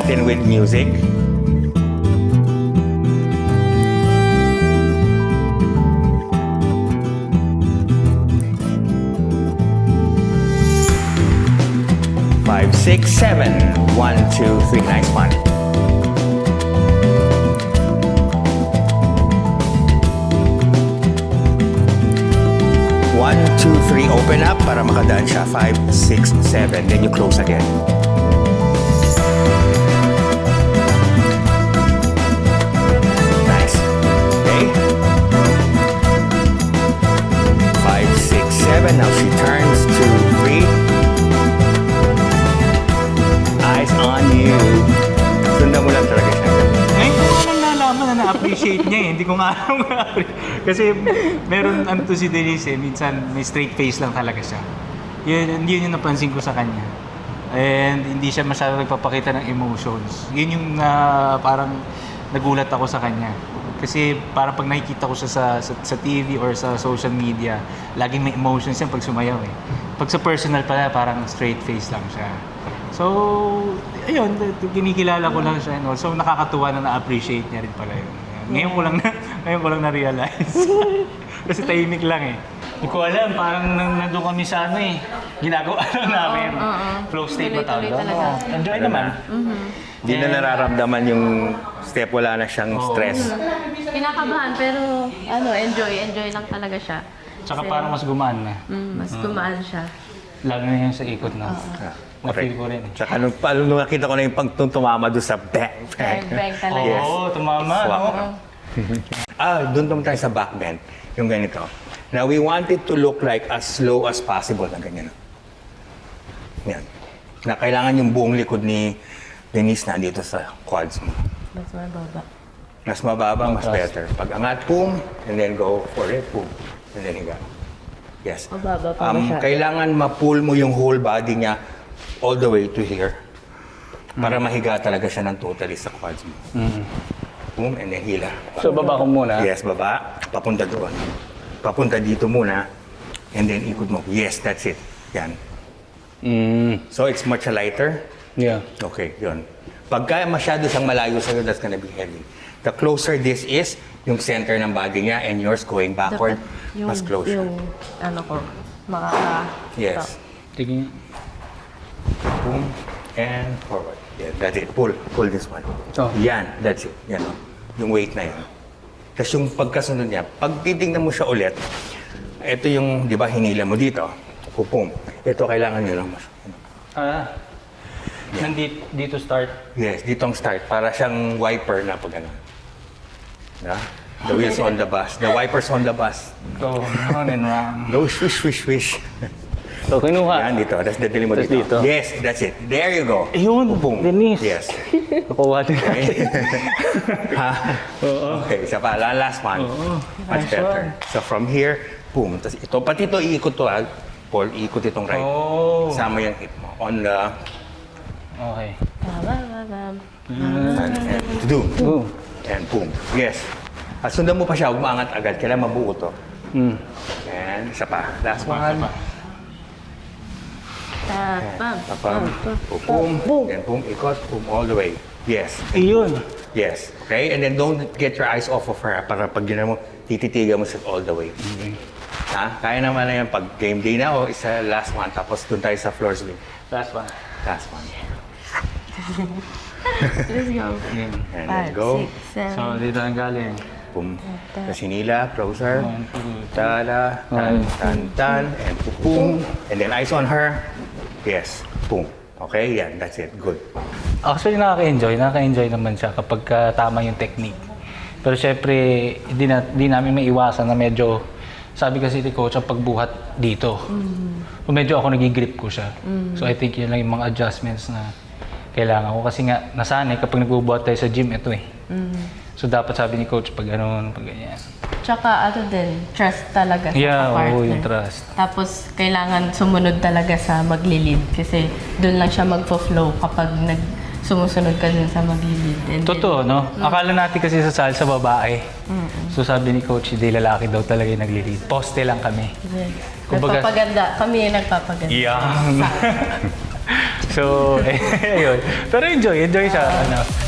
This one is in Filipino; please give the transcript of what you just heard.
natin with music. Five, six, seven. 1, 2, 3. Nice one. One, two, three. Open up para makadaan siya. 5, 6, 7. Then you close again. Nice. Okay. 5, 6, 7. Now she turns. 2, 3. Eyes on you. Sundan mo lang talaga siya. Ngayon ko lang nalaman na na-appreciate niya eh. Hindi ko nga alam kasi meron ano to si Denise eh. Minsan may straight face lang talaga siya. Yun yung napansin ko sa kanya. And hindi siya masyadong nagpapakita ng emotions. Yun yung parang nagulat ako sa kanya. Kasi parang pag nakikita ko siya sa TV or sa social media, laging may emotions yan pag sumayaw eh. Pag sa personal pala, parang straight face lang siya. So, ayun, kinikilala ko lang siya. And also, nakakatuwa na na-appreciate niya rin pala yun. Ngayon ko lang na-realize. Kasi tahimik lang eh. Hindi ko alam, parang nandun kami sa ano eh. Ginagawa lang namin. Flow state ba tawag doon? Enjoy naman. Hindi na nararamdaman yung step, wala na siyang stress. Kinakabahan pero enjoy lang talaga siya. Tsaka parang mas gumaan na. Mas gumaan siya. Lalo na yung sa ikot na. Na-feel ko rin eh. Tsaka nung nakita ko na yung tumama doon sa bang. Bang talaga. Yes. Oo, tumama. Swak. No? Doon naman tayo sa back bend. Yung ganito. Now, we want it to look like as slow as possible na ganyan. Yan. Na kailangan yung buong likod ni Denise nandito sa quads mo. Mas mababa. Mas mababa, mas better. Pag angat, boom, and then go for it, boom, and then higa. Yes. Mababa pa masyado. Kailangan ma-pull mo yung whole body niya all the way to here para mahiga talaga siya ng totally sa quads mo. Boom, and then hila. So, baba ko muna. Yes, baba. Papunta doon. Papunta dito muna. And then ikot mo. Yes, that's it. Yan. So, it's much lighter. Yeah. Okay, yun. Pagka masyado siyang malayo sa'yo, that's gonna be heavy. The closer this is, yung center ng body niya and yours going backward, mas closer. Yung makaka... Yes. Tingin. Boom, and forward. Yeah, that's it. Pull this one. Oh. Yan, that's it. Yan, oh. Yung weight na yan. Tapos yung pagkasunod niya, pag titignan mo siya ulit, ito yung, di ba, hinila mo dito. Pupum. Ito kailangan nyo lang mas. Dito start. Yes, dito ang start. Para siyang wiper na pag ano. Yeah? The wheels on the bus. The wipers on the bus. Go round and round. Go swish, swish, swish. So, kinuha. Yan, dito. Tapos dadali mo Tapos dito. dito. Yes, that's it. There you go. Ayun, Pupum. Denise. Yes. Nakuha din. Ha? Oo. Okay, isa pa. Last one. Oo. Much Nice better. one. So from here, boom. Tapos ito, pati ito iikot to ha. Paul, iikot itong right. Oh. Kasama yung hip mo. On the... Okay. And do. Boom. And boom. Yes. At sundan mo pa siya, huwag maangat agad. Kailangan mabuo to. And isa pa. Last one. Tapam. Boom. Then boom. Ikot. Boom. All the way. Yes. Ayun. Yes. Okay? And then don't get your eyes off of her para pag gina mo, tititigan mo siya all the way. Ha? Kaya naman na yan pag game day na o isa last one. Tapos dun tayo sa floor swing. Last one. Last one. Let's go. And then go. 5, 6, 7. So, dito ang galing. Boom. Tapos hinila, closer. 1, 2, Tala, tan, and boom. And then eyes on her. Yes. Boom. Okay, yan. That's it. Good. Actually, nakaka-enjoy naman siya kapag tama yung technique. Pero syempre, di namin may iwasan na medyo, sabi kasi ni Coach, ang pagbuhat dito. So, medyo ako nag-grip ko siya. So I think yun lang yung mga adjustments na kailangan ko. Kasi nga, nasanay kapag nagbubuhat tayo sa gym, ito eh. So dapat sabi ni Coach, pag ganun, pag ganyan. Tsaka trust talaga sa Yeah, partner. oo, yung trust. Tapos kailangan sumunod talaga sa magli-lead kasi doon lang siya magfo-flow kapag sumusunod ka dun sa magli-lead. And Totoo, no? Akala natin kasi sa salsa babae. So sabi ni Coach, hindi lalaki daw talaga yung nagli-lead. Poste lang kami. Then, Kumbaga- nagpapaganda. Kami yung nagpapaganda. Yeah. So, ayun. Pero enjoy siya. Ano.